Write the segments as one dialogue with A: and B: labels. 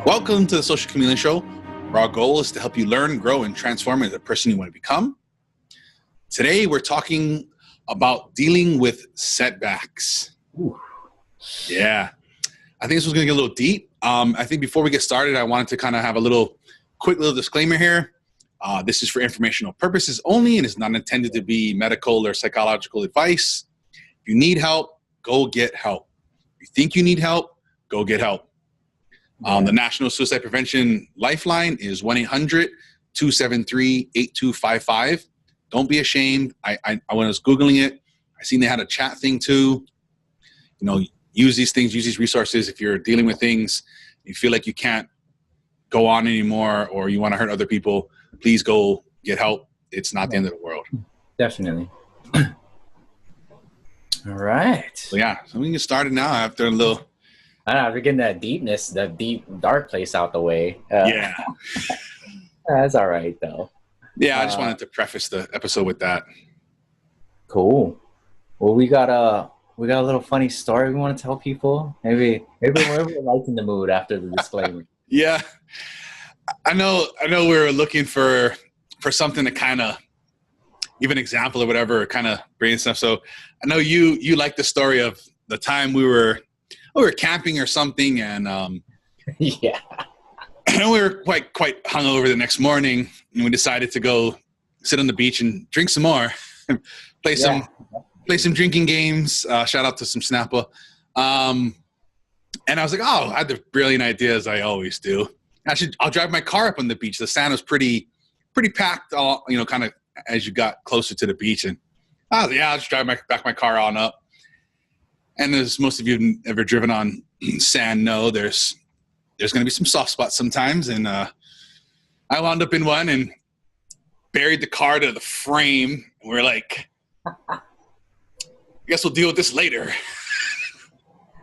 A: Welcome to the Social Chameleon Show, where our goal is to help you learn, grow, and transform into the person you want to become. Today, we're talking about dealing with setbacks.
B: Ooh.
A: Yeah. I think this was going to get a little deep. I think before we get started, I wanted to kind of have a quick little disclaimer here. This is for informational purposes only and is not intended to be medical or psychological advice. If you need help, go get help. If you think you need help, go get help. The National Suicide Prevention Lifeline is 1-800-273-8255. Don't be ashamed. I when I was Googling it, I seen they had a chat thing too. You know, use these things, use these resources. If you're dealing with things, you feel like you can't go on anymore or you want to hurt other people, please go get help. It's not the end of the world.
B: Definitely. All right.
A: So we can get started now after a little.
B: I don't know, we're getting that deepness, that deep, dark place out the way.
A: Yeah.
B: That's all right, though.
A: Yeah, I just wanted to preface the episode with that.
B: Cool. Well, we got a little funny story we want to tell people. Maybe we're lighten the mood after the disclaimer.
A: Yeah. I know we're looking for something to kind of give an example or whatever, kind of bring stuff. So I know you like the story of the time we were camping or something, and
B: yeah,
A: and we were quite hungover the next morning, and we decided to go sit on the beach and drink some more, play some drinking games. Shout out to some Snappa. And I was like, I had the brilliant idea, as I always do. I'll drive my car up on the beach. The sand was pretty packed, kind of as you got closer to the beach, and I'll just drive my car on up. And as most of you have ever driven on sand know, there's going to be some soft spots sometimes. And I wound up in one and buried the car to the frame. And we're like, I guess we'll deal with this later.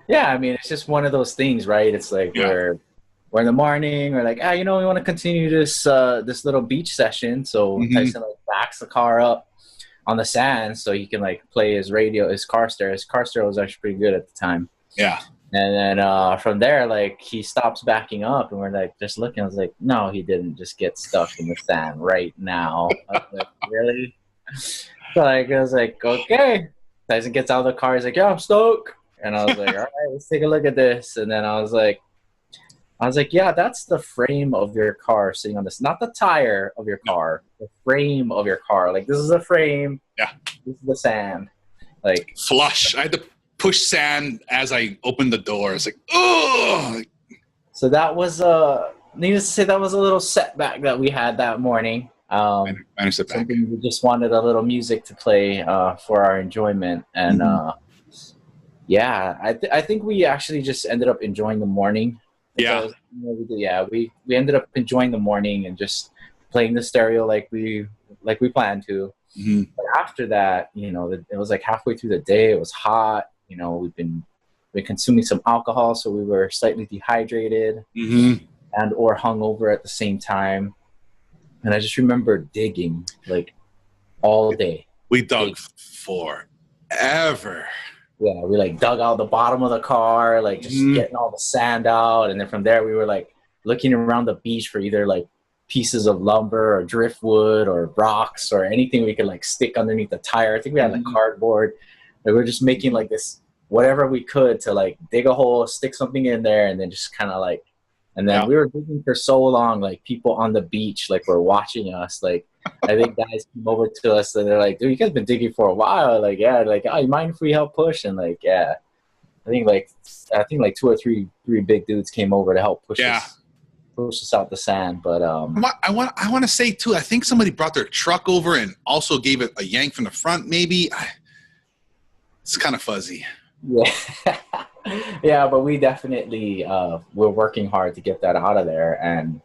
B: Yeah, I mean, it's just one of those things, right? It's like we're in the morning. We're like, we want to continue this little beach session. So Tyson backs the car up on the sand so he can play his car stereo. His car stereo was actually pretty good at the time.
A: Yeah.
B: And then from there, he stops backing up and we're just looking. I was like, no, he didn't just get stuck in the sand right now. I was like, really? So I was like, okay. Tyson gets out of the car. He's like, yeah, I'm stoked. And I was like, all right, let's take a look at this. And then I was like, yeah, that's the frame of your car sitting on this, not the tire of your car, the frame of your car. This is a frame.
A: Yeah.
B: This is the sand.
A: Flush. I had to push sand as I opened the door. It's like, oh.
B: So that was, needless to say, that was a little setback that we had that morning.
A: Minor setback.
B: Something we just wanted a little music to play for our enjoyment. And I think we actually just ended up enjoying the morning.
A: Yeah.
B: We ended up enjoying the morning and just playing the stereo like we planned to.
A: Mm-hmm.
B: But after that, it was halfway through the day. It was hot. We've been consuming some alcohol, so we were slightly dehydrated and or hungover at the same time. And I just remember digging all day.
A: We dug forever.
B: Yeah, we dug out the bottom of the car, just getting all the sand out, and then from there we were looking around the beach for either pieces of lumber or driftwood or rocks or anything we could stick underneath the tire. I think we had cardboard. We were just making this whatever we could to dig a hole, stick something in there, and then just kind of and then we were digging for so long, people on the beach were watching us. I think guys came over to us and they're like, dude, you guys been digging for a while. Oh, you mind if we help push? And I think 2 or 3 big dudes came over to help push us out the sand. But
A: I want to say too, I think somebody brought their truck over and also gave it a yank from the front. Maybe it's kind of fuzzy.
B: Yeah. Yeah, but we definitely we're working hard to get that out of there. And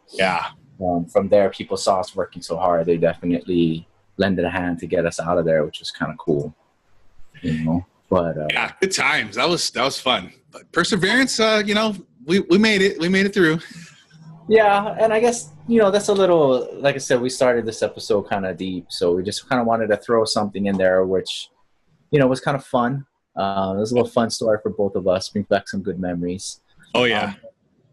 B: from there, people saw us working so hard, they definitely lended a hand to get us out of there, which was kind of cool, But
A: good times. That was fun. But perseverance, we made it. We made it through.
B: Yeah, and I guess that's a little, like I said, we started this episode kind of deep, so we just kind of wanted to throw something in there, which was kind of fun. It was a little fun story for both of us. Brings back some good memories.
A: Oh yeah.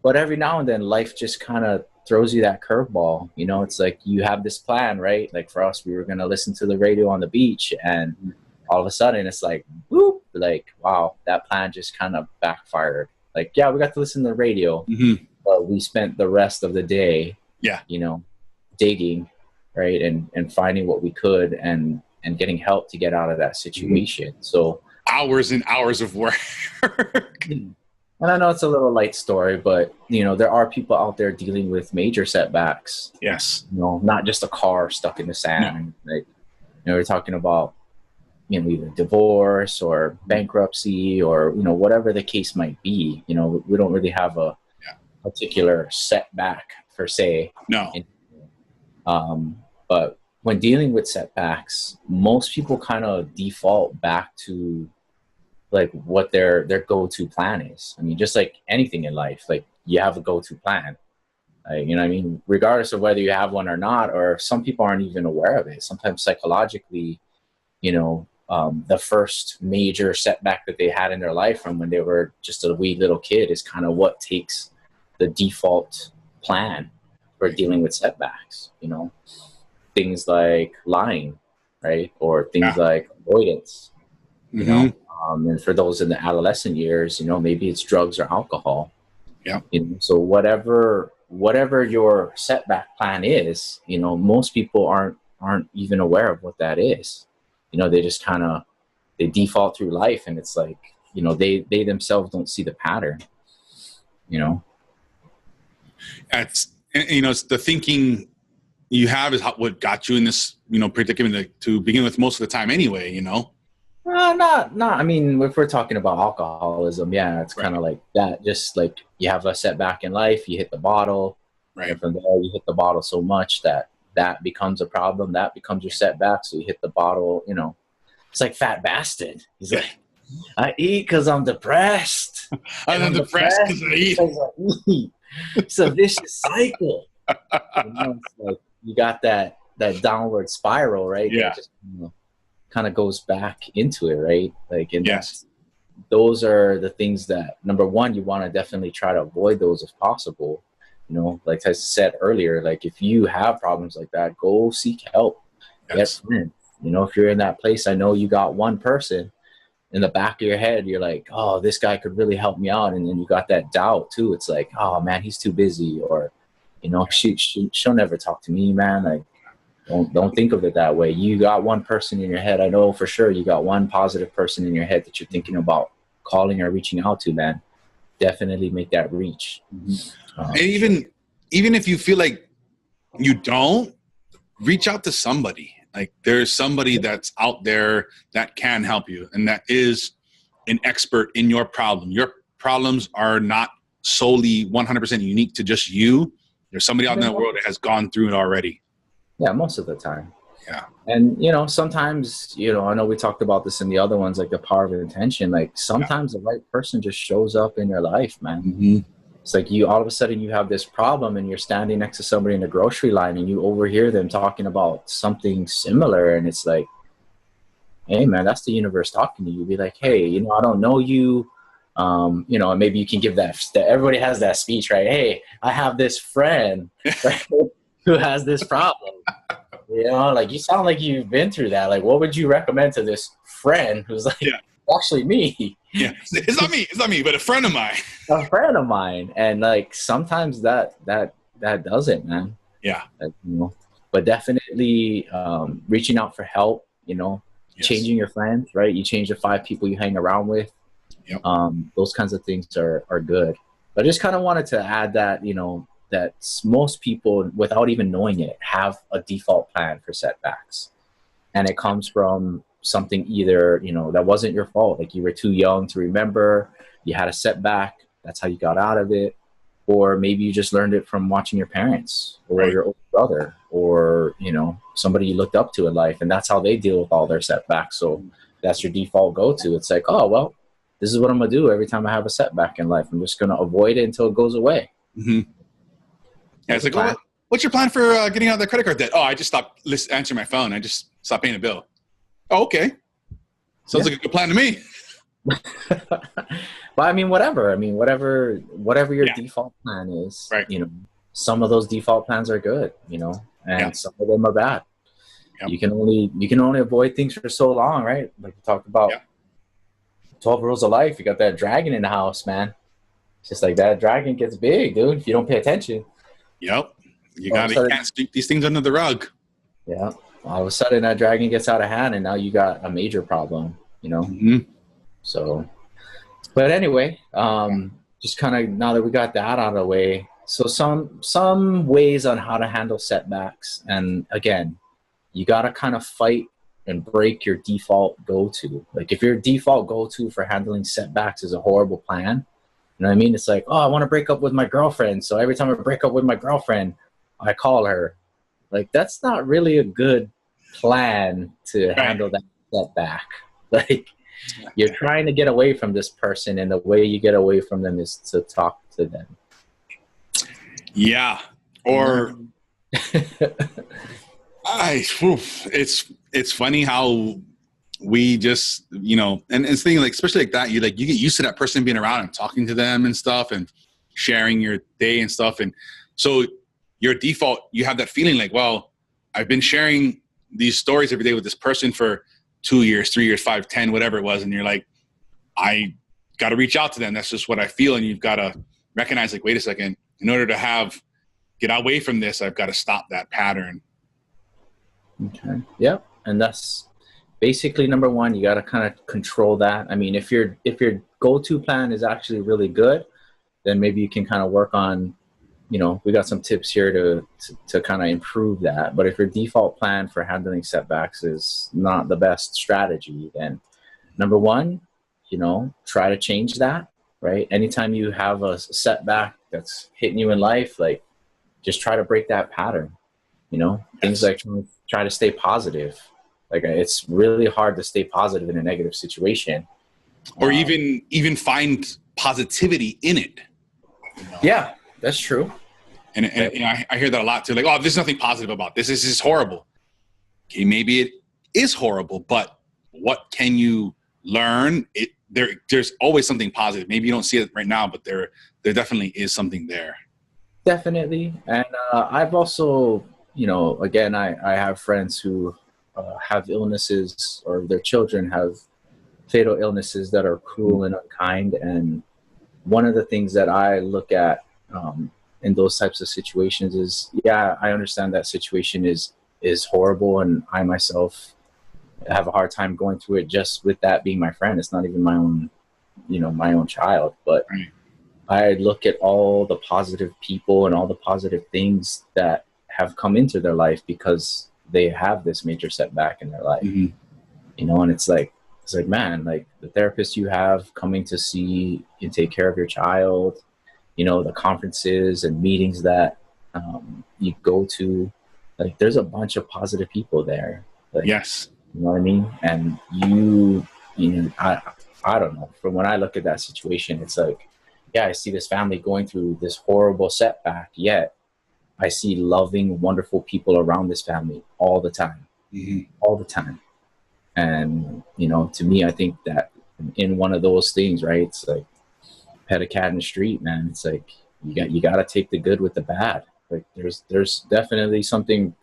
B: But every now and then life just kind of throws you that curveball. You know, it's like you have this plan, right? Like for us, we were going to listen to the radio on the beach, and all of a sudden it's like, whoop, like, wow, that plan just kind of backfired. Like, yeah, we got to listen to the radio, but we spent the rest of the day, you know, digging, right? And finding what we could and getting help to get out of that situation. So
A: hours and hours of work.
B: And I know it's a little light story, but, you know, there are people out there dealing with major setbacks.
A: Yes.
B: You know, not just a car stuck in the sand. No. Like, you know, we're talking about, you know, either divorce or bankruptcy or, you know, whatever the case might be. You know, we don't really have a particular setback per se.
A: No.
B: But when dealing with setbacks, most people kind of default back to like what their go-to plan is. I mean, just like anything in life, like you have a go-to plan. You know what I mean? Regardless of whether you have one or not, or some people aren't even aware of it. Sometimes psychologically, you know, the first major setback that they had in their life from when they were just a wee little kid is kind of what takes the default plan for dealing with setbacks. You know, things like lying, right? Or things like avoidance, you know. And for those in the adolescent years, you know, maybe it's drugs or alcohol.
A: Yeah.
B: You know, so whatever your setback plan is, you know, most people aren't even aware of what that is. You know, they just kind of, they default through life, and it's like, you know, they themselves don't see the pattern, you know.
A: It's, you know, it's the thinking you have is what got you in this, you know, predicament to begin with most of the time anyway, you know.
B: Not. I mean, if we're talking about alcoholism, yeah, it's kind of like that. Just like you have a setback in life, you hit the bottle,
A: right?
B: And from there, you hit the bottle so much that becomes a problem. That becomes your setback. So you hit the bottle. You know, it's like Fat Bastard. He's like, I eat because I'm depressed.
A: I'm depressed because I eat.
B: It's a vicious cycle. You know, it's like you got that downward spiral, right?
A: Yeah.
B: It just, you know, kind of goes back into it, right? Like, and those are the things that, number one, you want to definitely try to avoid those if possible. You know, like I said earlier, like if you have problems like that, go seek help. Yes. You know, if you're in that place, I know you got one person in the back of your head, you're like, oh, this guy could really help me out. And then you got that doubt too. It's like, oh man, he's too busy, or, you know, she'll never talk to me, man. Like, don't think of it that way. You got one person in your head. I know for sure you got one positive person in your head that you're thinking about calling or reaching out to, man. Definitely make that reach.
A: And even if you feel like you don't, reach out to somebody. Like there's somebody that's out there that can help you, and that is an expert in your problem. Your problems are not solely 100% unique to just you. There's somebody out in the world that has gone through it already.
B: Yeah, most of the time.
A: Yeah.
B: And, you know, sometimes, you know, I know we talked about this in the other ones, like the power of intention. Like sometimes the right person just shows up in your life, man. It's like you, all of a sudden you have this problem and you're standing next to somebody in the grocery line and you overhear them talking about something similar. And it's like, hey, man, that's the universe talking to you. Be like, hey, you know, I don't know you. You know, maybe you can give that everybody has that speech, right? Hey, I have this friend, right? Who has this problem. You know, like you sound like you've been through that. Like, what would you recommend to this friend who's like, actually me?
A: Yeah, it's not me, but a friend of mine.
B: A friend of mine. And like sometimes that does it, man.
A: Yeah.
B: Like, you know, but definitely reaching out for help, you know, changing your friends, right? You change the 5 people you hang around with.
A: Yep.
B: Those kinds of things are good. But I just kind of wanted to add that, you know, that most people, without even knowing it, have a default plan for setbacks. And it comes from something either, you know, that wasn't your fault. Like you were too young to remember, you had a setback, that's how you got out of it. Or maybe you just learned it from watching your parents or your older brother or, you know, somebody you looked up to in life. And that's how they deal with all their setbacks. So that's your default go-to. It's like, oh, well, this is what I'm going to do every time I have a setback in life. I'm just going to avoid it until it goes away.
A: Yeah, it's like, oh, what's your plan for getting out of the credit card debt? Oh, I just stopped answering my phone. I just stopped paying a bill. Oh, okay. Sounds like a good plan to me.
B: But I mean, whatever your default plan is,
A: right.
B: you know, some of those default plans are good, you know, and some of them are bad. Yep. You can only avoid things for so long, right? Like we talked about 12 rules of life. You got that dragon in the house, man. It's just like that dragon gets big, dude, if you don't pay attention.
A: Yep. You can't sweep these things under the rug.
B: Yeah. All of a sudden that dragon gets out of hand and now you got a major problem, you know? So, but anyway, just kind of now that we got that out of the way, so some ways on how to handle setbacks. And again, you got to kind of fight and break your default go-to. Like if your default go-to for handling setbacks is a horrible plan, you know what I mean? It's like, oh, I want to break up with my girlfriend. So every time I break up with my girlfriend, I call her. Like, that's not really a good plan to handle that setback. Like, you're trying to get away from this person, and the way you get away from them is to talk to them.
A: Yeah. Or it's funny how we just, you know, and it's thing like, especially like that, you get used to that person being around and talking to them and stuff and sharing your day and stuff. And so your default, you have that feeling like, well, I've been sharing these stories every day with this person for 2 years, 3 years, 5, 10, whatever it was. And you're like, I got to reach out to them. That's just what I feel. And you've got to recognize, like, wait a second, in order to get away from this, I've got to stop that pattern.
B: Okay. Yep. And that's basically number one. You got to kind of control that. I mean, if your go-to plan is actually really good, then maybe you can kind of work on, you know, we got some tips here to kind of improve that. But if your default plan for handling setbacks is not the best strategy, then number one, you know, try to change that, right? Anytime you have a setback that's hitting you in life, like, just try to break that pattern, you know? Things like try to stay positive. Like, it's really hard to stay positive in a negative situation.
A: Or even find positivity in it.
B: You know? Yeah, that's true.
A: And you know, I hear that a lot too. Like, oh, there's nothing positive about this. This is horrible. Okay, maybe it is horrible, but what can you learn? There's always something positive. Maybe you don't see it right now, but there definitely is something there.
B: Definitely. And I've also, you know, again, I have friends who have illnesses, or their children have fatal illnesses that are cruel and unkind. And one of the things that I look at in those types of situations is, yeah, I understand that situation is horrible, and I myself have a hard time going through it just with that being my friend. It's not even my own, you know, my own child, but I look at all the positive people and all the positive things that have come into their life because they have this major setback in their life, you know, and it's like, man, like the therapist you have coming to see you take care of your child, you know, the conferences and meetings that you go to, like, there's a bunch of positive people there. Like,
A: yes.
B: You know what I mean? And you know, I don't know. From when I look at that situation, it's like, yeah, I see this family going through this horrible setback, yet I see loving, wonderful people around this family all the time, all the time. And, you know, to me, I think that in one of those things, right, it's like pet a cat in the street, man. It's like you got to take the good with the bad. Like there's definitely something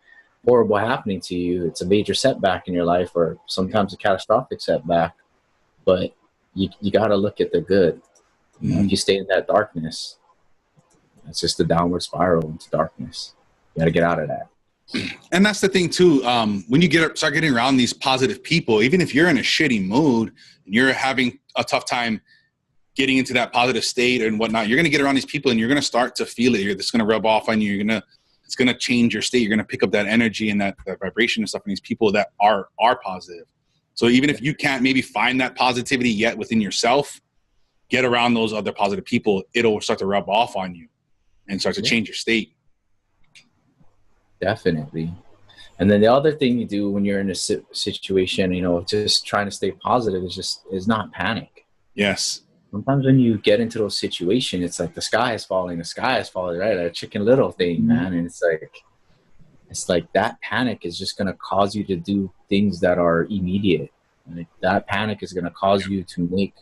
B: horrible happening to you. It's a major setback in your life, or sometimes a catastrophic setback, but you got to look at the good. You know, if you stay in that darkness, it's just a downward spiral into darkness. You got to get out of that.
A: And that's the thing too. When you start getting around these positive people, even if you're in a shitty mood and you're having a tough time getting into that positive state and whatnot, you're going to get around these people and you're going to start to feel it. It's going to rub off on you. It's going to change your state. You're going to pick up that energy and that vibration and stuff from these people that are positive. So even if you can't maybe find that positivity yet within yourself, get around those other positive people. It'll start to rub off on you and start to change your state.
B: Definitely. And then the other thing you do when you're in a situation, you know, just trying to stay positive is not panic.
A: Yes.
B: Sometimes when you get into those situations, it's like the sky is falling, right? A Chicken Little thing, man. And it's like that panic is just going to cause you to do things that are immediate. Like that panic is going to cause you to make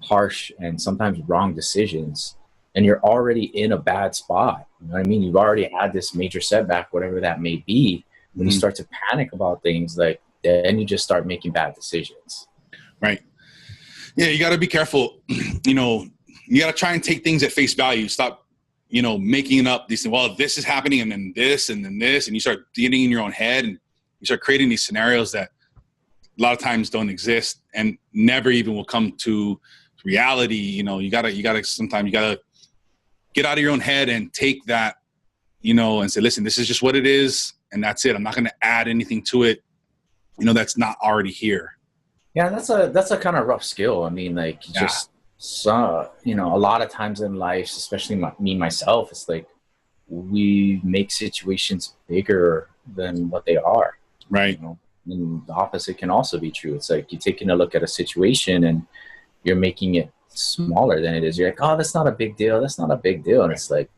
B: harsh and sometimes wrong decisions, and you're already in a bad spot. You know what I mean? You've already had this major setback, whatever that may be. When you start to panic about things, like then you just start making bad decisions.
A: Right. Yeah, you got to be careful. You know, you got to try and take things at face value. Stop, you know, making up these things. Well, this is happening and then this and then this. And you start getting in your own head and you start creating these scenarios that a lot of times don't exist and never even will come to reality. You know, sometimes you gotta get out of your own head and take that, you know, and say, listen, this is just what it is. And that's it. I'm not going to add anything to it, you know, that's not already here.
B: Yeah, that's a kind of rough skill. I mean, like just you know, a lot of times in life, especially me myself, it's like we make situations bigger than what they are.
A: Right.
B: You know? And the opposite can also be true. It's like you're taking a look at a situation and you're making it smaller than it is. You're like, oh, that's not a big deal. That's not a big deal. And it's like,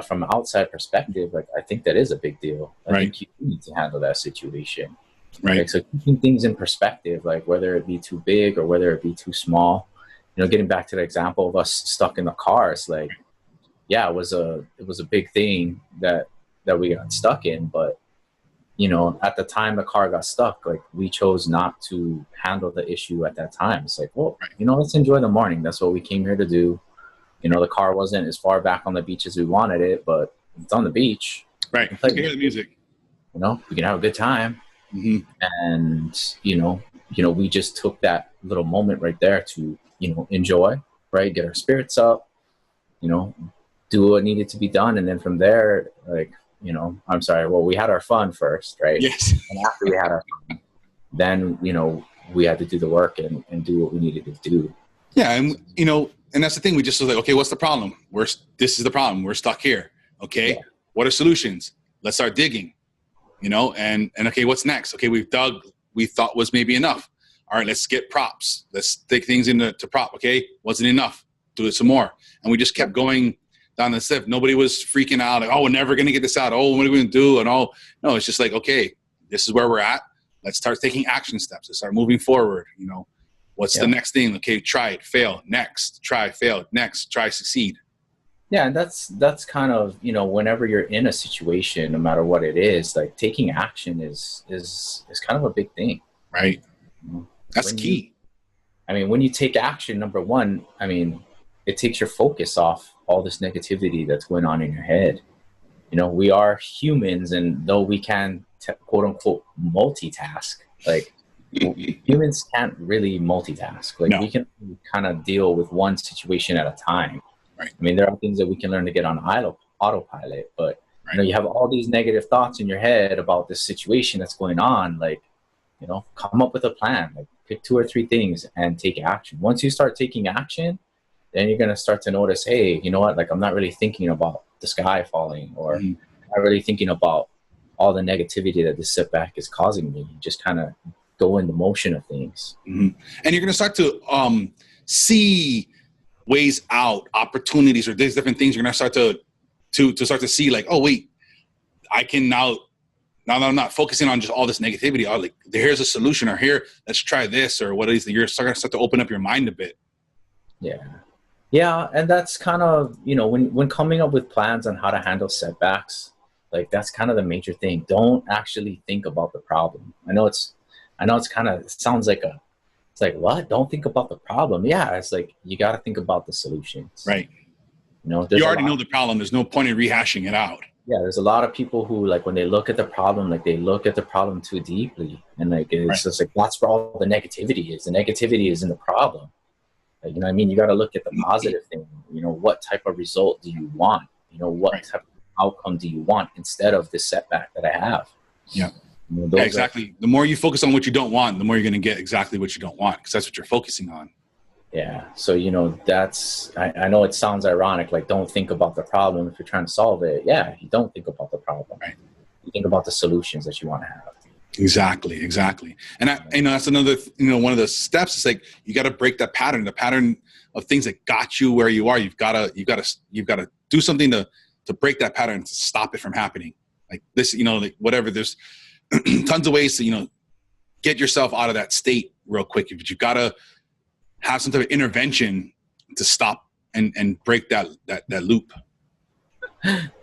B: from an outside perspective, like I think that is a big deal. I think you need to handle that situation.
A: Right.
B: Like, so keeping things in perspective, like whether it be too big or whether it be too small, you know, getting back to the example of us stuck in the car, it's like, yeah, it was a big thing that we got stuck in, but you know, at the time the car got stuck, like we chose not to handle the issue at that time. It's like, well, you know, let's enjoy the morning. That's what we came here to do. You know, the car wasn't as far back on the beach as we wanted it, but it's on the beach.
A: Right. You can hear the music.
B: You know, we can have a good time. And, you know, we just took that little moment right there to, you know, enjoy, right? Get our spirits up, you know, do what needed to be done. And then from there, like, you know, I'm sorry, well, we had our fun first, right?
A: Yes.
B: And after we had our fun, then, you know, we had to do the work and do what we needed to do.
A: Yeah. And, you know, and that's the thing. We just was like, okay, what's the problem? This is the problem. We're stuck here. Okay. Yeah. What are solutions? Let's start digging, you know, and okay, what's next? Okay. We've dug, we thought was maybe enough. All right, let's get props. Let's take things into prop. Okay. Wasn't enough. Do it some more. And we just kept going down the step. Nobody was freaking out like, oh, we're never going to get this out. Oh, what are we going to do? And all, no, it's just like, okay, this is where we're at. Let's start taking action steps. Let's start moving forward. You know, what's the next thing? Okay, try it, fail, next, try, fail, next, try, succeed.
B: Yeah. And that's kind of, you know, whenever you're in a situation, no matter what it is, like taking action is kind of a big thing.
A: Right. You know, that's key.
B: When you take action, number one, it takes your focus off all this negativity that's going on in your head. You know, we are humans, and though we can quote unquote multitask, like humans can't really multitask. Like we can kind of deal with one situation at a time. Right. There are things that we can learn to get on autopilot, but you know, you have all these negative thoughts in your head about this situation that's going on. Like, you know, come up with a plan, like pick 2 or 3 things and take action. Once you start taking action, then you're going to start to notice, hey, you know what? Like, I'm not really thinking about the sky falling, or I'm not really thinking about all the negativity that this setback is causing me. You just kind of go in the motion of things.
A: And you're going to start to see ways out, opportunities, or these different things. You're going to start to see like, oh, wait, I can now that I'm not focusing on just all this negativity, like here's a solution, or here, let's try this, or what is it? You're going to start to open up your mind a bit.
B: Yeah, and that's kind of, you know, when coming up with plans on how to handle setbacks, like that's kind of the major thing. Don't actually think about the problem. I know it's kind of, it sounds like it's like, what? Don't think about the problem. Yeah, it's like you got to think about the solutions.
A: Right.
B: You know,
A: you already know the problem. There's no point in rehashing it out.
B: Yeah, there's a lot of people who, like, when they look at the problem, like they look at the problem too deeply, and like it's just like that's where all the negativity is. The negativity is in the problem. Like, you know what I mean? You got to look at the positive thing. You know, what type of result do you want? You know, what type of outcome do you want instead of this setback that I have?
A: Yeah. You know, exactly. The more you focus on what you don't want, the more you're going to get exactly what you don't want, because that's what you're focusing on.
B: Yeah. So, you know, that's, I know it sounds ironic, like don't think about the problem if you're trying to solve it. Yeah. You don't think about the problem. Right. You think about the solutions that you want to have.
A: Exactly. And you know, that's another, you know, one of the steps is like, you got to break that pattern, the pattern of things that got you where you are. You've got to do something to break that pattern, to stop it from happening. Like this, you know, like whatever, there's tons of ways to, you know, get yourself out of that state real quick. But you got to have some type of intervention to stop and break that loop.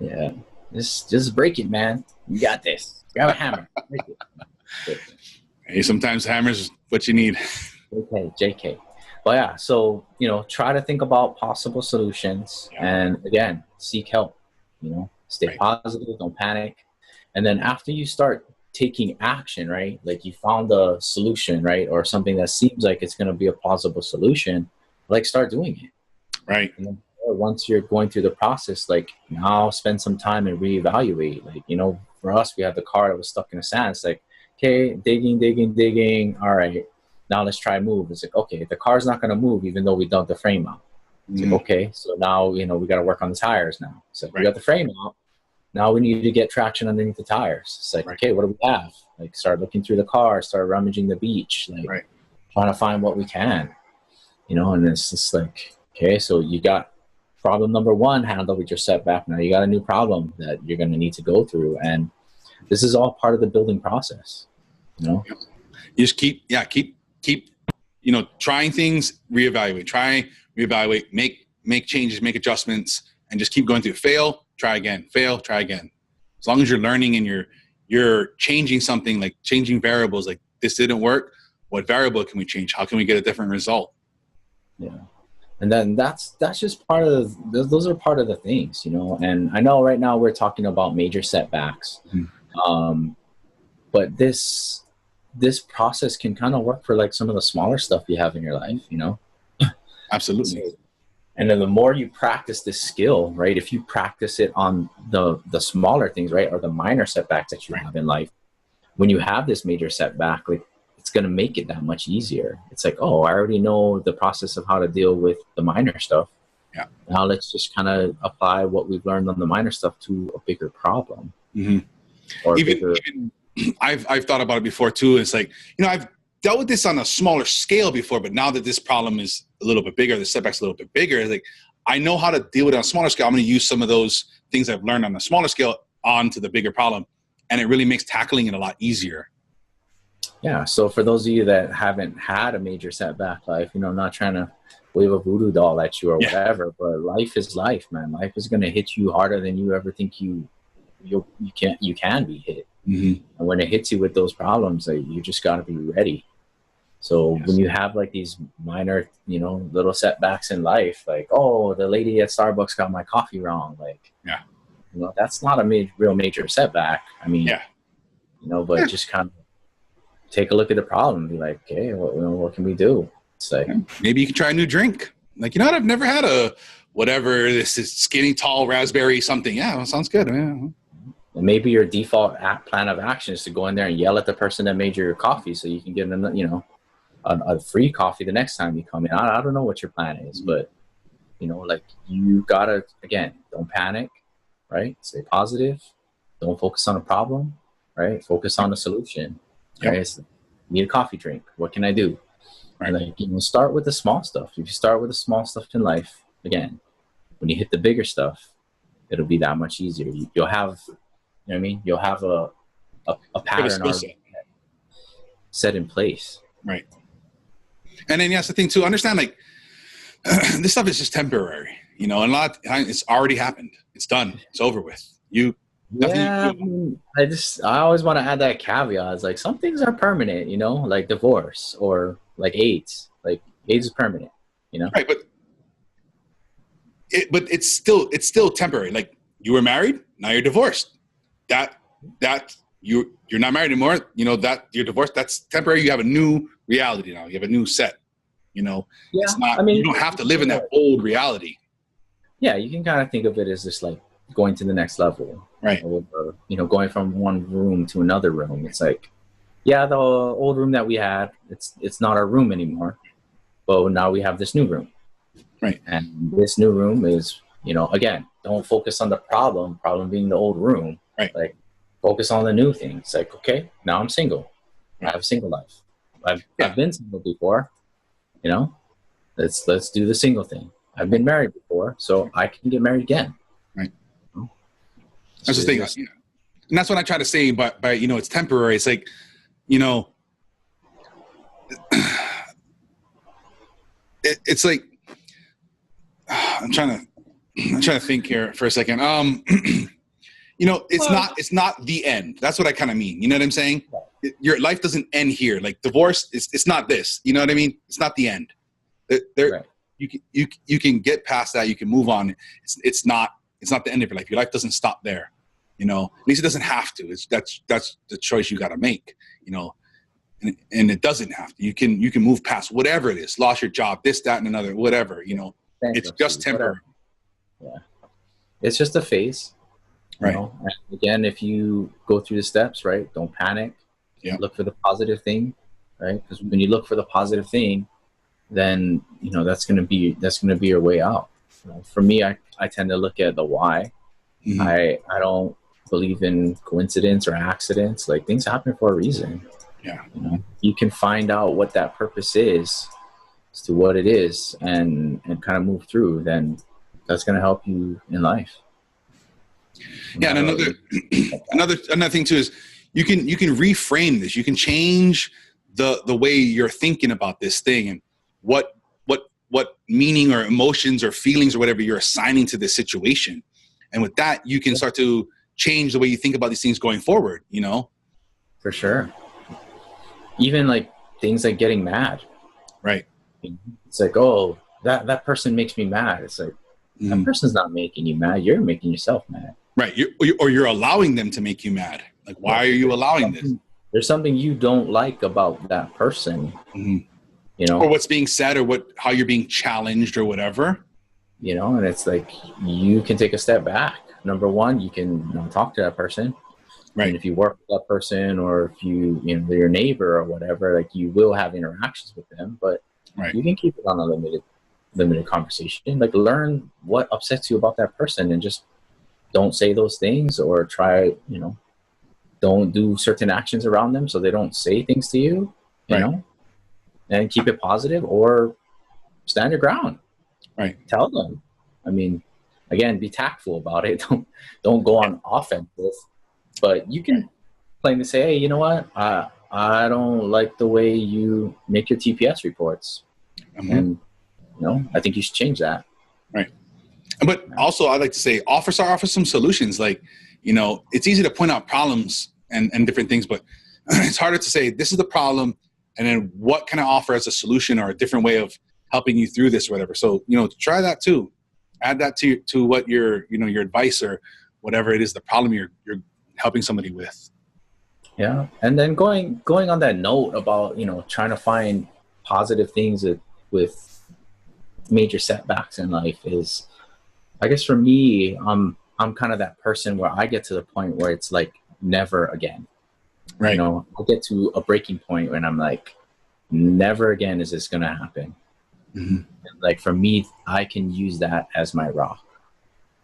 B: Yeah. Just break it, man. You got this. Grab a hammer. Break it.
A: Hey, sometimes hammer's what you need.
B: JK. Well, yeah. So, try to think about possible solutions, and again, seek help. Stay positive, don't panic. And then after you start taking action, right? Like you found a solution, right? Or something that seems like it's going to be a plausible solution, like start doing it.
A: Right.
B: And then once you're going through the process, like now spend some time and reevaluate. Like, for us, we had the car that was stuck in the sand. It's like, okay, digging. All right, now let's try move. It's like, okay, the car's not going to move even though we dug the frame out. It's like, okay, so now, we got to work on the tires now. So we got the frame out. Now we need to get traction underneath the tires. It's like, okay, what do we have? Like start looking through the car, start rummaging the beach, like trying to find what we can, and it's just like, okay, so you got problem number one handled with your setback. Now you got a new problem that you're going to need to go through. And this is all part of the building process, You
A: just keep, trying things, reevaluate, make changes, make adjustments, and just keep going through. Fail, try again. As long as you're learning and you're changing something, like changing variables, like this didn't work. What variable can we change? How can we get a different result?
B: Yeah. And then that's just part of those are part of the things, and I know right now we're talking about major setbacks. But this process can kind of work for like some of the smaller stuff you have in your life,
A: Absolutely.
B: And then the more you practice this skill, right? If you practice it on the smaller things, right? Or the minor setbacks that you have in life, when you have this major setback, like it's going to make it that much easier. It's like, oh, I already know the process of how to deal with the minor stuff.
A: Yeah.
B: Now let's just kind of apply what we've learned on the minor stuff to a bigger problem.
A: Mm-hmm.
B: Or
A: even I've thought about it before too. It's like, I've dealt with this on a smaller scale before, but now that this problem is a little bit bigger, the setback's a little bit bigger, it's like, I know how to deal with it on a smaller scale. I'm going to use some of those things I've learned on a smaller scale onto the bigger problem. And it really makes tackling it a lot easier.
B: Yeah. So for those of you that haven't had a major setback life, not trying to wave a voodoo doll at you or whatever, but life is life, man. Life is going to hit you harder than you ever think you can be hit.
A: Mm-hmm.
B: And when it hits you with those problems, like, you just got to be ready. So when you have like these minor, little setbacks in life, like, oh, the lady at Starbucks got my coffee wrong. Like, that's not a real major setback. I mean, but just kind of take a look at the problem and be like, okay, what can we do? It's like,
A: maybe you can try a new drink. Like, what? I've never had a whatever. This is skinny, tall, raspberry something. Yeah, well, sounds good. Yeah.
B: And maybe your default plan of action is to go in there and yell at the person that made your coffee so you can get a free coffee the next time you come in. I don't know what your plan is, but like you gotta, again, don't panic, right? Stay positive. Don't focus on a problem, right? Focus on the solution. Right? So, need a coffee drink. What can I do? Right. Like, start with the small stuff. If you start with the small stuff in life, again, when you hit the bigger stuff, it'll be that much easier. You'll have, you'll have a pattern already set in place.
A: Right. And then that's the thing too. Understand, like, this stuff is just temporary, and a lot of times it's already happened. It's done. It's over with.
B: I always want to add that caveat. It's like some things are permanent, like divorce or like AIDS. Like AIDS is permanent,
A: Right, but it's still temporary. Like, you were married, now you're divorced. That you're not married anymore. That you're divorced. That's temporary. You have a new reality now. You have a new set. It's not. You don't have to live in that old reality.
B: Yeah, you can kind of think of it as just like going to the next level,
A: right?
B: Or, going from one room to another room. It's like, the old room that we had, it's not our room anymore, but now we have this new room,
A: right?
B: And this new room is, again, don't focus on the problem being the old room,
A: right?
B: Like, focus on the new thing. It's like, okay, now I'm single. I have a single life. I've been single before, let's do the single thing. I've been married before, so I can get married again.
A: Right. That's the thing. And that's what I try to say, but it's temporary. It's like, it's like, I'm trying to think here for a second. You know, it's not the end. That's what I kind of mean. You know what I'm saying? Your life doesn't end here. Like divorce, it's not this. You know what I mean? It's not the end. Right. You can get past that. You can move on. It's not the end of your life. Your life doesn't stop there. You know, at least it doesn't have to. That's the choice you got to make. You know, and it doesn't have to. You can move past whatever it is. Lost your job, this, that, and another, whatever. You know, it's just temporary.
B: Yeah, it's just a phase. You know? And again, if you go through the steps, right, don't panic. Yeah. Look for the positive thing, right? Because when you look for the positive thing, then you know that's gonna be your way out. You know, for me, I tend to look at the why. Mm-hmm. I don't believe in coincidence or accidents. Like things happen for a reason.
A: Yeah.
B: You know, you can find out what that purpose is as to what it is and kind of move through, then that's gonna help you in life.
A: Yeah, and another thing too is you can reframe this. You can change the way you're thinking about this thing and what meaning or emotions or feelings or whatever you're assigning to this situation. And with that, you can start to change the way you think about these things going forward, you know?
B: For sure. Even like things like getting mad.
A: Right.
B: It's like, oh, that person makes me mad. It's like, that person's not making you mad. You're making yourself mad.
A: Right. You're allowing them to make you mad. Like, why are you allowing this?
B: There's something you don't like about that person. Mm-hmm. You know,
A: or what's being said or how you're being challenged or whatever.
B: You know, and it's like you can take a step back. Number one, you can talk to that person. Right. And if you work with that person or if you they're your neighbor or whatever, like you will have interactions with them, but you can keep it on a limited conversation. Like learn what upsets you about that person and just don't say those things or try, don't do certain actions around them so they don't say things to you, you know, and keep it positive or stand your ground.
A: Right.
B: Tell them. I mean, again, be tactful about it. Don't go on offensive, but you can plainly say, hey, you know what? I don't like the way you make your TPS reports. Mm-hmm. And, I think you should change that.
A: Right. But also I'd like to say offer some solutions. Like, it's easy to point out problems and different things, but it's harder to say this is the problem. And then what can I offer as a solution or a different way of helping you through this or whatever. So, try that too. Add that to what your advice or whatever it is, the problem you're helping somebody with.
B: Yeah. And then going on that note about, trying to find positive things with major setbacks in life is, I guess for me, I'm kind of that person where I get to the point where it's like never again.
A: Right.
B: I'll get to a breaking point when I'm like, never again is this going to happen. Mm-hmm. Like for me, I can use that as my rock.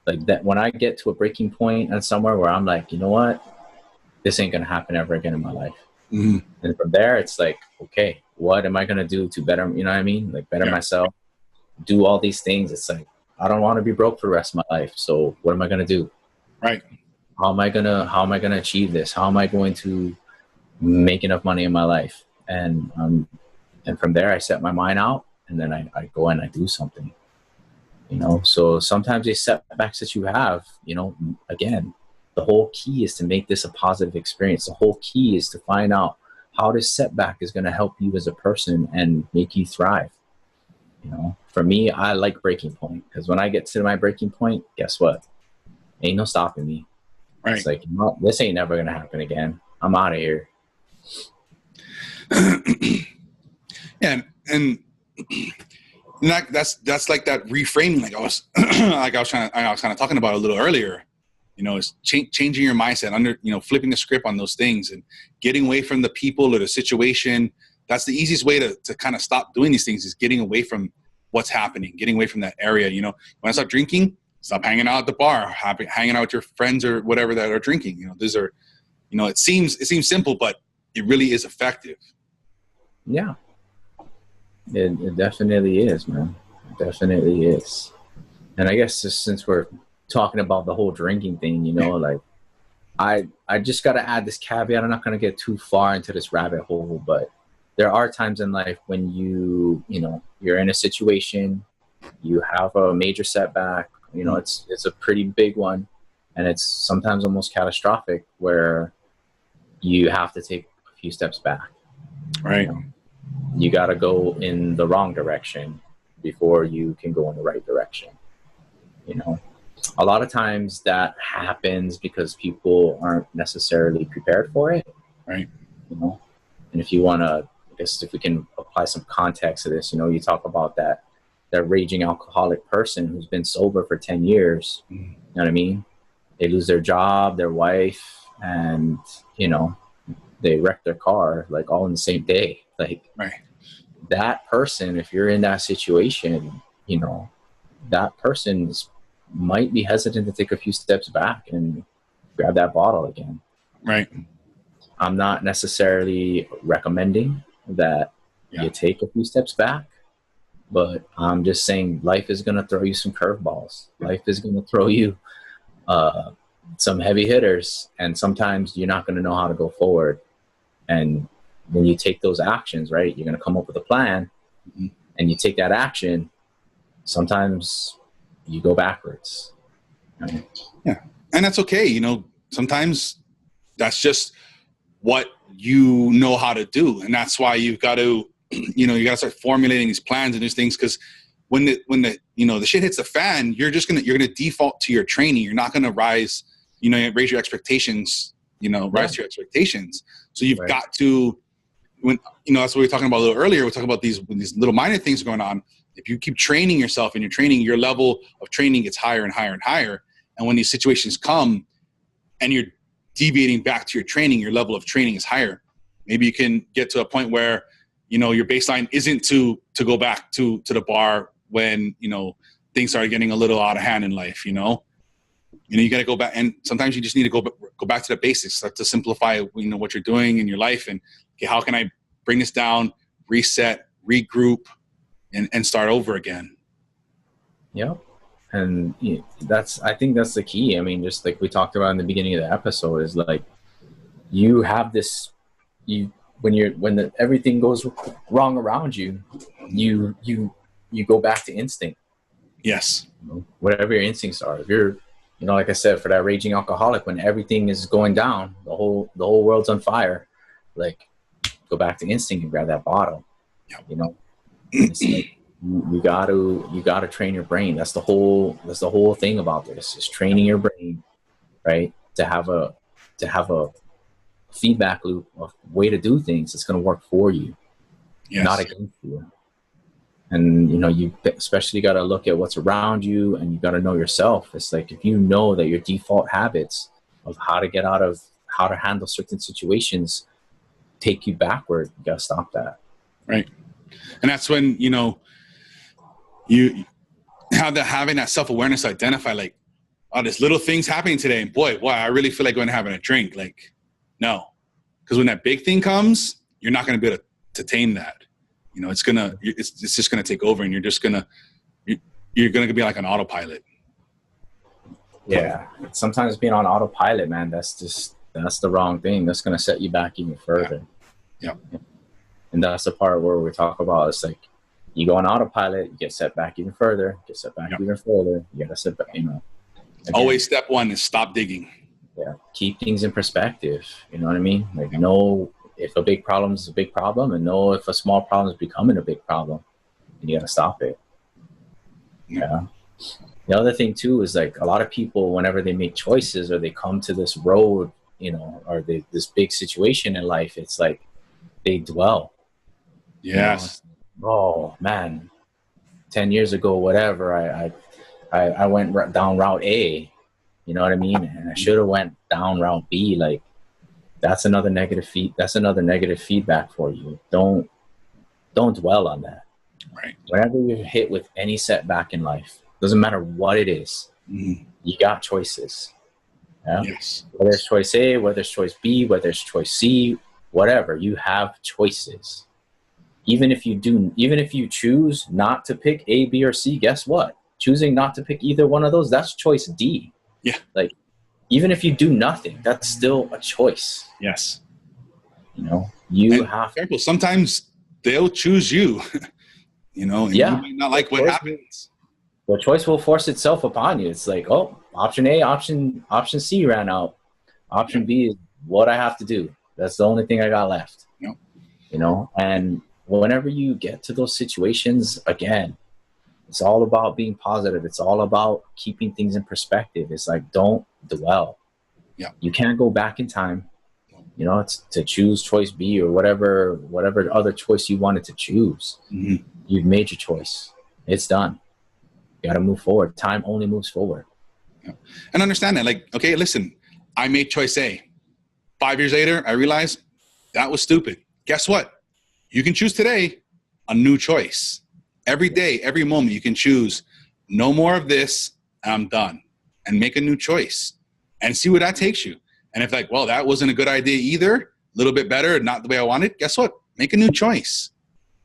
B: Like that when I get to a breaking point and somewhere where I'm like, you know what, this ain't going to happen ever again in my life. Mm-hmm. And from there, it's like, okay, what am I going to do to better, like better myself, do all these things. It's like, I don't want to be broke for the rest of my life. So what am I going to do?
A: Right.
B: How am I going to achieve this? How am I going to make enough money in my life? And from there, I set my mind out and then I go and I do something, So sometimes these setbacks that you have, again, the whole key is to make this a positive experience. The whole key is to find out how this setback is going to help you as a person and make you thrive. For me, I like breaking point because when I get to my breaking point, guess what? Ain't no stopping me. Right. It's like, this ain't never going to happen again. I'm out of here.
A: Yeah. And that's like that reframing. Like I was kind of talking about a little earlier, is changing your mindset flipping the script on those things and getting away from the people or the situation. That's the easiest way to kind of stop doing these things is getting away from what's happening, getting away from that area. When I stop drinking, stop hanging out at the bar, hanging out with your friends or whatever that are drinking. These are, it seems simple, but it really is effective.
B: Yeah. It definitely is, man. It definitely is. And I guess just since we're talking about the whole drinking thing, like I just got to add this caveat. I'm not going to get too far into this rabbit hole, but there are times in life when you're in a situation, you have a major setback, it's a pretty big one, and it's sometimes almost catastrophic, where you have to take a few steps back.
A: Right.
B: You got to go in the wrong direction before you can go in the right direction. A lot of times that happens because people aren't necessarily prepared for it.
A: Right.
B: And if you want to, I guess if we can apply some context to this, you talk about that raging alcoholic person who's been sober for 10 years. You know what I mean? They lose their job, their wife, and, they wreck their car, like, all in the same day. Like,
A: right.
B: That person, if you're in that situation, that person might be hesitant to take a few steps back and grab that bottle again.
A: Right.
B: I'm not necessarily recommending that you take a few steps back, but I'm just saying life is going to throw you some curveballs. Life is going to throw you some heavy hitters, and sometimes you're not going to know how to go forward. And when you take those actions, right, you're going to come up with a plan, and you take that action, sometimes you go backwards. Right?
A: Yeah. And that's okay. Sometimes that's just what you know how to do. And that's why you've got to, you got to start formulating these plans and these things. Because when the shit hits the fan, you're going to default to your training. You're not going to rise, raise your expectations, rise to your expectations. So you've got to, that's what we were talking about a little earlier. We're talking about these little minor things going on. If you keep training yourself and you're training, your level of training gets higher and higher and higher. And when these situations come and you're deviating back to your training, your level of training is higher. Maybe you can get to a point where, your baseline isn't to go back to the bar when, things start getting a little out of hand in life, you got to go back, and sometimes you just need to go back to the basics, start to simplify, what you're doing in your life, and okay, how can I bring this down, reset, regroup, and start over again. Yep.
B: And I think that's the key. I mean, just like we talked about in the beginning of the episode, is like, you have this, when everything goes wrong around you, you go back to instinct.
A: Yes.
B: Whatever your instincts are. If you're, like I said, for that raging alcoholic, when everything is going down, the whole world's on fire, like, go back to instinct and grab that bottle.
A: Yep.
B: It's like, you gotta train your brain. That's the whole thing about this, is training your brain, right? To have a feedback loop of way to do things that's going to work for you, not against you. And you especially got to look at what's around you, and you got to know yourself. It's like, if you know that your default habits of how to handle certain situations take you backward, you got to stop that.
A: Right. And that's when, you have having that self-awareness to identify, like, oh, there's little things happening today, and boy, I really feel like going and having a drink. Like, no. Because when that big thing comes, you're not going to be able to tame that. It's just going to take over, and you're going to be like an autopilot.
B: Yeah. Sometimes being on autopilot, man, that's the wrong thing. That's going to set you back even further.
A: Yeah.
B: And that's the part where we talk about, it's like, you go on autopilot, you get set back even further, even further. You got to set back, Again,
A: always step one is stop digging.
B: Yeah. Keep things in perspective. You know what I mean? Like, know if a big problem is a big problem, and know if a small problem is becoming a big problem, and you got to stop it. Yeah. The other thing too is, like, a lot of people, whenever they make choices or they come to this road, or this big situation in life, it's like they dwell.
A: Yes.
B: Oh man, 10 years ago, whatever, I went down route A, you know what I mean? And I should have went down route B. Like, that's another negative feedback for you. Don't dwell on that.
A: Right.
B: Whenever you're hit with any setback in life, doesn't matter what it is, you got choices. Yeah?
A: Yes.
B: Whether it's choice A, whether it's choice B, whether it's choice C, whatever, you have choices. Even if you choose not to pick A, B, or C, guess what? Choosing not to pick either one of those, that's choice D.
A: Yeah.
B: Like, even if you do nothing, that's still a choice.
A: Yes.
B: You have.
A: Careful. Sometimes they'll choose you, you know, and you might not like what happens.
B: The choice will force itself upon you. It's like, oh, option A, option C ran out. Option B is what I have to do. That's the only thing I got left.
A: Yep.
B: You know, and whenever you get to those situations, again, it's all about being positive. It's all about keeping things in perspective. It's like, don't dwell.
A: Yeah.
B: You can't go back in time. You know, it's to choose choice B or whatever other choice you wanted to choose.
A: Mm-hmm.
B: You've made your choice. It's done. You got to move forward. Time only moves forward.
A: Yeah. And understand that, like, okay, listen, I made choice A. 5 years later, I realized that was stupid. Guess what? You can choose today a new choice. Every day, every moment, you can choose no more of this, I'm done, and make a new choice and see where that takes you. And if like, well, that wasn't a good idea either, a little bit better, not the way I wanted, guess what? Make a new choice.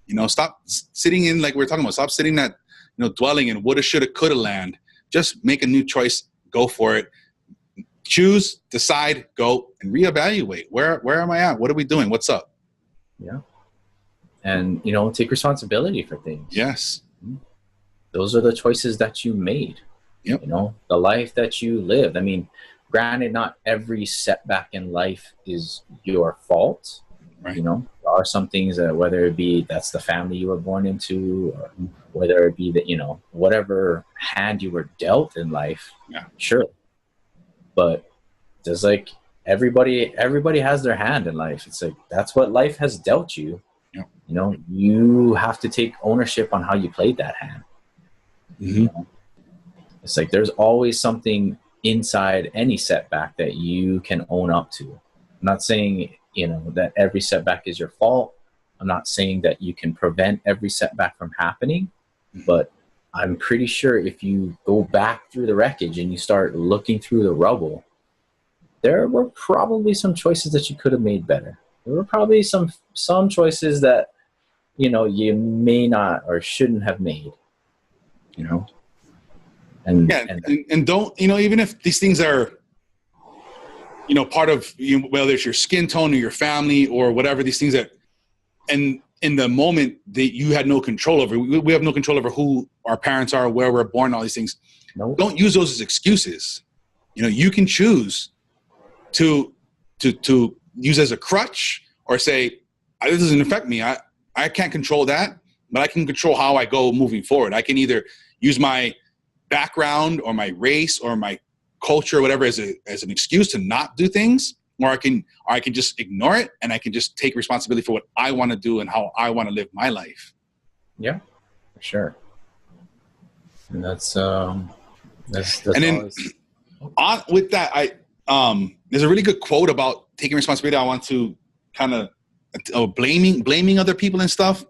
A: You know, stop sitting in, like we were talking about, stop sitting that, you know, dwelling in woulda, shoulda, coulda land. Just make a new choice, go for it. Choose, decide, go, and reevaluate. Where am I at? What are we doing? What's up?
B: Yeah. And, you know, take responsibility for things.
A: Yes.
B: Those are the choices that you made.
A: Yep.
B: You know, the life that you lived. I mean, granted, not every setback in life is your fault.
A: Right.
B: You know, there are some things that, whether it be that's the family you were born into, or whether it be that, you know, whatever hand you were dealt in life.
A: Yeah.
B: Sure. But there's like everybody has their hand in life. It's like, that's what life has dealt you.
A: Yep.
B: You know, you have to take ownership on how you played that hand.
A: Mm-hmm.
B: You know? It's like there's always something inside any setback that you can own up to. I'm not saying, you know, that every setback is your fault. I'm not saying that you can prevent every setback from happening, but I'm pretty sure if you go back through the wreckage and you start looking through the rubble, there were probably some choices that you could have made better. There were probably some choices that, you know, you may not or shouldn't have made, you know? And
A: don't, you know, even if these things are, you know, part of you, whether it's your skin tone or your family or whatever, these things that, and in the moment that you had no control over, we have no control over who our parents are, where we're born, all these things.
B: Nope.
A: Don't use those as excuses. You know, you can choose to use as a crutch or say, this doesn't affect me. I can't control that, but I can control how I go moving forward. I can either use my background or my race or my culture or whatever as an excuse to not do things, or I can just ignore it and I can just take responsibility for what I want to do and how I want to live my life.
B: Yeah, for sure. And that's
A: and then with that, there's a really good quote about taking responsibility. I want to kind of blaming other people and stuff.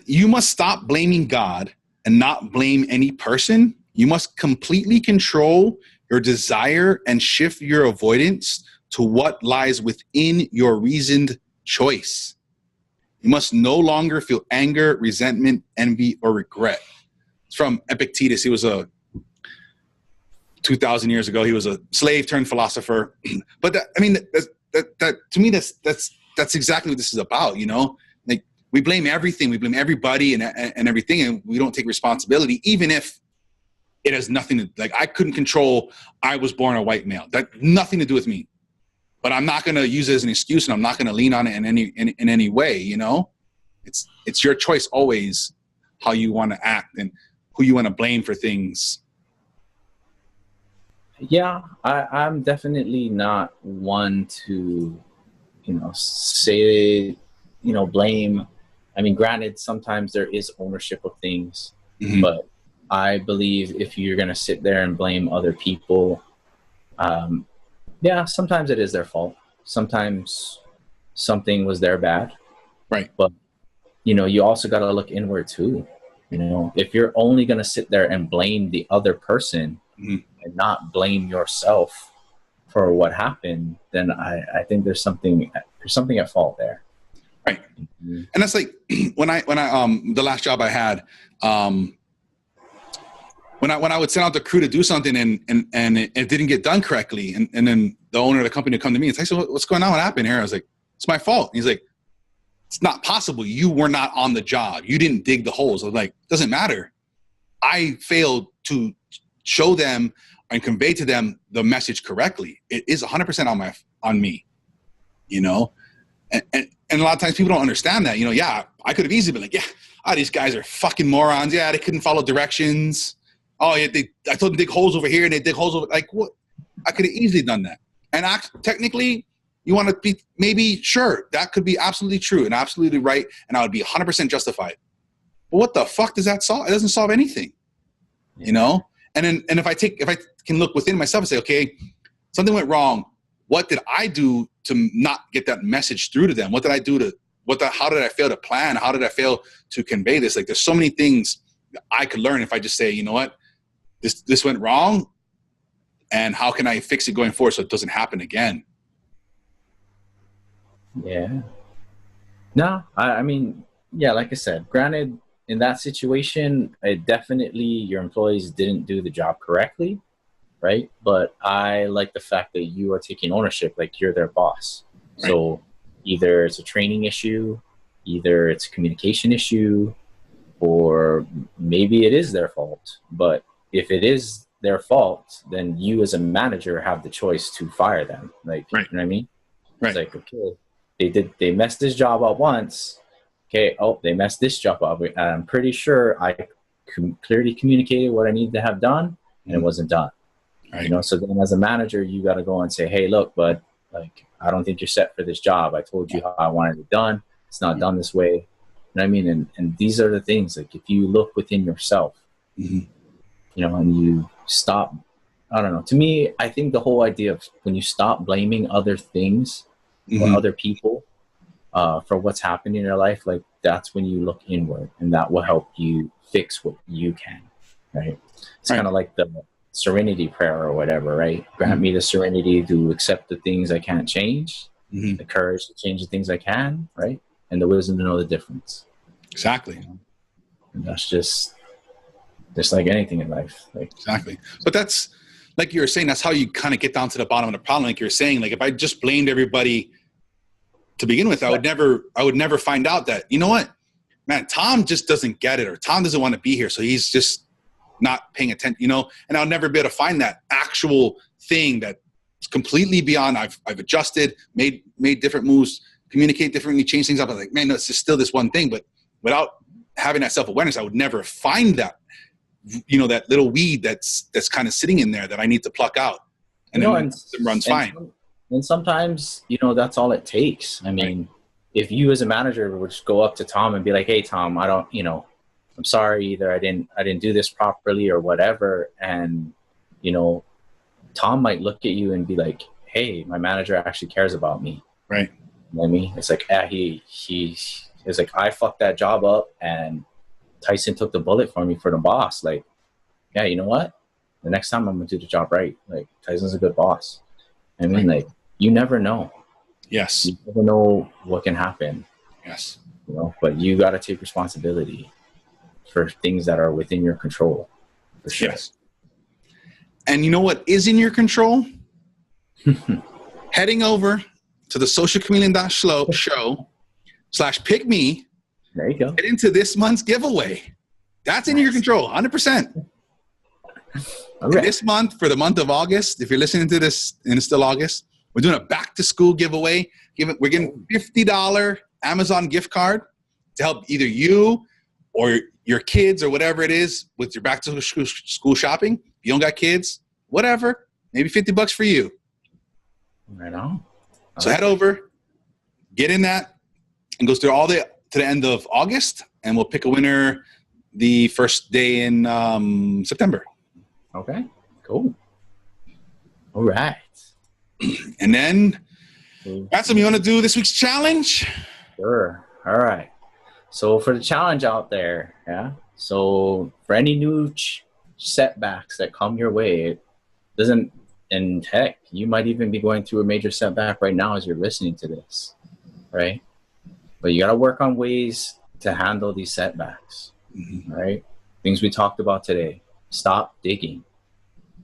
A: You must stop blaming God and not blame any person. You must completely control your desire and shift your avoidance to what lies within your reasoned choice. You must no longer feel anger, resentment, envy, or regret. It's from Epictetus. He was 2,000 years ago. He was a slave turned philosopher. But that to me, that's exactly what this is about. You know, like we blame everything, we blame everybody and everything, and we don't take responsibility, even if it has nothing to, like, I couldn't control, I was born a white male. That nothing to do with me. But I'm not going to use it as an excuse, and I'm not going to lean on it in any way, you know? It's your choice always how you want to act and who you want to blame for things.
B: Yeah, I'm definitely not one to, you know, say, you know, blame. I mean, granted, sometimes there is ownership of things,
A: Mm-hmm.
B: but I believe if you're going to sit there and blame other people, yeah, sometimes it is their fault. Sometimes something was their bad.
A: Right.
B: But, you know, you also got to look inward too. You know, if you're only going to sit there and blame the other person
A: Mm-hmm.
B: and not blame yourself for what happened, then I think there's something at fault there.
A: Right.
B: Mm-hmm.
A: And that's like when I the last job I had, when I would send out the crew to do something and it didn't get done correctly, and then the owner of the company would come to me and say, "So what's going on? What happened here?" I was like, It's my fault. And he's like, it's not possible. You were not on the job. You didn't dig the holes. I was like, doesn't matter. I failed to show them and convey to them the message correctly. It is 100% on me, you know? And a lot of times people don't understand that, you know. Yeah, I could have easily been like, yeah, these guys are fucking morons. Yeah, they couldn't follow directions. Oh, yeah, I told them to dig holes over here and they dig holes over. Like, what? I could have easily done that. And technically, you want to be, maybe, sure, that could be absolutely true and absolutely right, and I would be 100% justified. But what the fuck does that solve? It doesn't solve anything, you know? And if I can look within myself and say, okay, something went wrong. What did I do to not get that message through to them? What did I do how did I fail to plan? How did I fail to convey this? Like, there's so many things that I could learn if I just say, you know what, this went wrong, and how can I fix it going forward so it doesn't happen again?
B: Yeah. No, I mean, yeah, like I said, granted, in that situation, definitely your employees didn't do the job correctly, right? But I like the fact that you are taking ownership, like you're their boss. Right. So either it's a training issue, either it's a communication issue, or maybe it is their fault. But if it is their fault, then you as a manager have the choice to fire them. Like, right. You know what I mean? Right. It's like, okay, they messed this job up once. Okay, they messed this job up. And I'm pretty sure I clearly communicated what I needed to have done, and it wasn't done. Right. You know, so then as a manager, you got to go and say, hey, look, bud, like, I don't think you're set for this job. I told you how I wanted it done. It's not done this way. You know what I mean? And these are the things, like, if you look within yourself, you know, and you stop, I don't know. To me, I think the whole idea of when you stop blaming other things or other people for what's happening in your life, like, that's when you look inward, and that will help you fix what you can, right? It's kind of like the serenity prayer or whatever, right? Grant me the serenity to accept the things I can't change, the courage to change the things I can, right? And the wisdom to know the difference.
A: Exactly.
B: And that's just like anything in life. Like,
A: exactly. But that's, like you were saying, that's how you kind of get down to the bottom of the problem. Like you're saying, like, if I just blamed everybody to begin with, I would never find out that, you know what, man, Tom just doesn't get it, or Tom doesn't want to be here, so he's just not paying attention, you know. And I'll never be able to find that actual thing that's completely beyond. I've adjusted, made different moves, communicate differently, change things up. I'm like, man, no, it's just still this one thing. But without having that self-awareness, I would never find that, you know, that little weed that's kind of sitting in there that I need to pluck out, and then it runs fine.
B: And sometimes, you know, that's all it takes. I mean, if you as a manager would just go up to Tom and be like, hey, Tom, I'm sorry, either I didn't do this properly or whatever. And, you know, Tom might look at you and be like, hey, my manager actually cares about me.
A: Right.
B: You know what I mean? It's like, he's like, I fucked that job up and Tyson took the bullet for me for the boss. Like, yeah, you know what? The next time I'm going to do the job right. Like, Tyson's a good boss. I mean, like, you never know.
A: Yes.
B: You never know what can happen.
A: Yes.
B: You know, but you got to take responsibility for things that are within your control. For sure.
A: Yes. And you know what is in your control? Heading over to the socialchameleon.show/pick me.
B: There you go.
A: Get into this month's giveaway. That's in your control, 100%. Okay. This month, for the month of August, if you're listening to this and it's still August, we're doing a back-to-school giveaway. We're getting $50 Amazon gift card to help either you or your kids or whatever it is with your back-to-school shopping. If you don't got kids, whatever, maybe $50 for you.
B: Right on.
A: So head over, get in that, and goes through to the end of August, and we'll pick a winner the first day in September.
B: Okay, cool. All right.
A: And then, Ransom, you want to do this week's challenge?
B: Sure. All right. So for the challenge out there, yeah. So for any new setbacks that come your way, it doesn't, and heck, you might even be going through a major setback right now as you're listening to this, right? But you got to work on ways to handle these setbacks, right? Things we talked about today. Stop digging,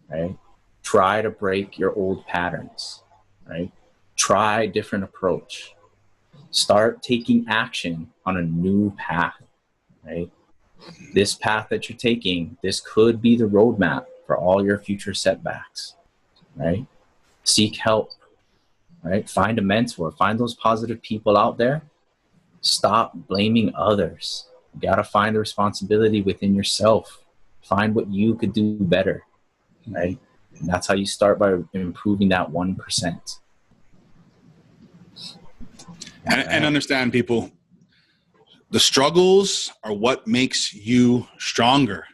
B: right? Try to break your old patterns, right? Try a different approach, Start taking action on a new path, right? This path that you're taking, this could be the roadmap for all your future setbacks, right? Seek help, right? Find a mentor, find those positive people out there. Stop blaming others. You got to find the responsibility within yourself. Find what you could do better, right? And that's how you start, by improving that 1%.
A: And understand, people, the struggles are what makes you stronger.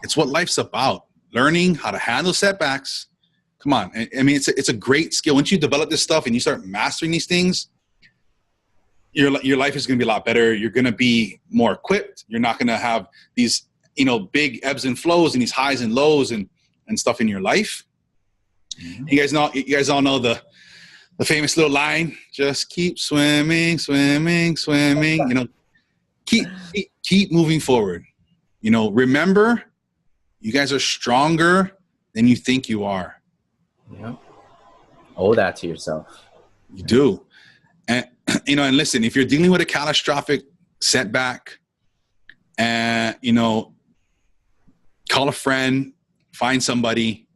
A: It's what life's about. Learning how to handle setbacks. Come on. I mean, it's a great skill. Once you develop this stuff and you start mastering these things, your life is going to be a lot better. You're going to be more equipped. You're not going to have these, big ebbs and flows and these highs and lows and stuff in your life. Mm-hmm. You guys all know the famous little line, just keep swimming, swimming, swimming, keep moving forward. Remember, you guys are stronger than you think you are.
B: Yeah. Owe that to yourself.
A: You do. And, and listen, if you're dealing with a catastrophic setback, and, call a friend, find somebody.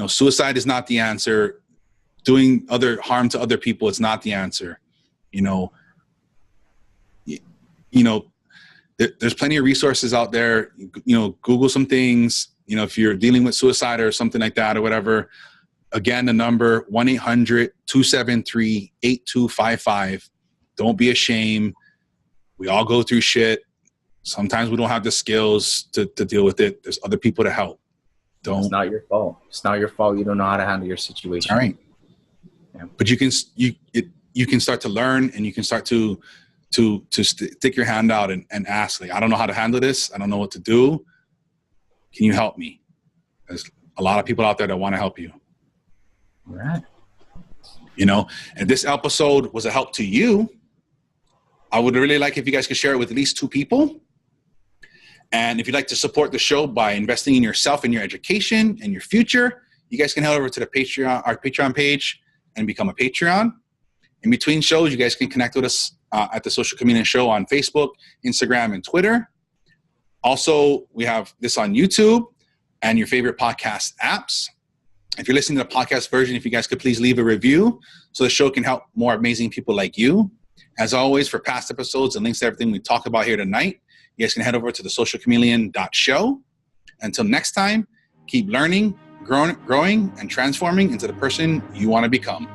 A: Suicide is not the answer. Doing other harm to other people is not the answer. There's plenty of resources out there. Google some things. If you're dealing with suicide or something like that or whatever, again, the number 1-800-273-8255. Don't be ashamed. We all go through shit. Sometimes we don't have the skills to deal with it. There's other people to help.
B: It's not your fault. It's not your fault. You don't know how to handle your situation.
A: All right. Yeah. But you can start to learn, and you can start to stick your hand out and ask, like, I don't know how to handle this. I don't know what to do. Can you help me? There's a lot of people out there that want to help you.
B: All right.
A: And this episode was a help to you. I would really like if you guys could share it with at least 2 people. And if you'd like to support the show by investing in yourself and your education and your future, you guys can head over to our Patreon page and become a Patreon. In between shows, you guys can connect with us at the Social Chameleon Show on Facebook, Instagram, and Twitter. Also, we have this on YouTube and your favorite podcast apps. If you're listening to the podcast version, if you guys could please leave a review so the show can help more amazing people like you. As always, for past episodes and links to everything we talk about here tonight, you guys can head over to thesocialchameleon.show. Until next time, keep learning, growing, and transforming into the person you want to become.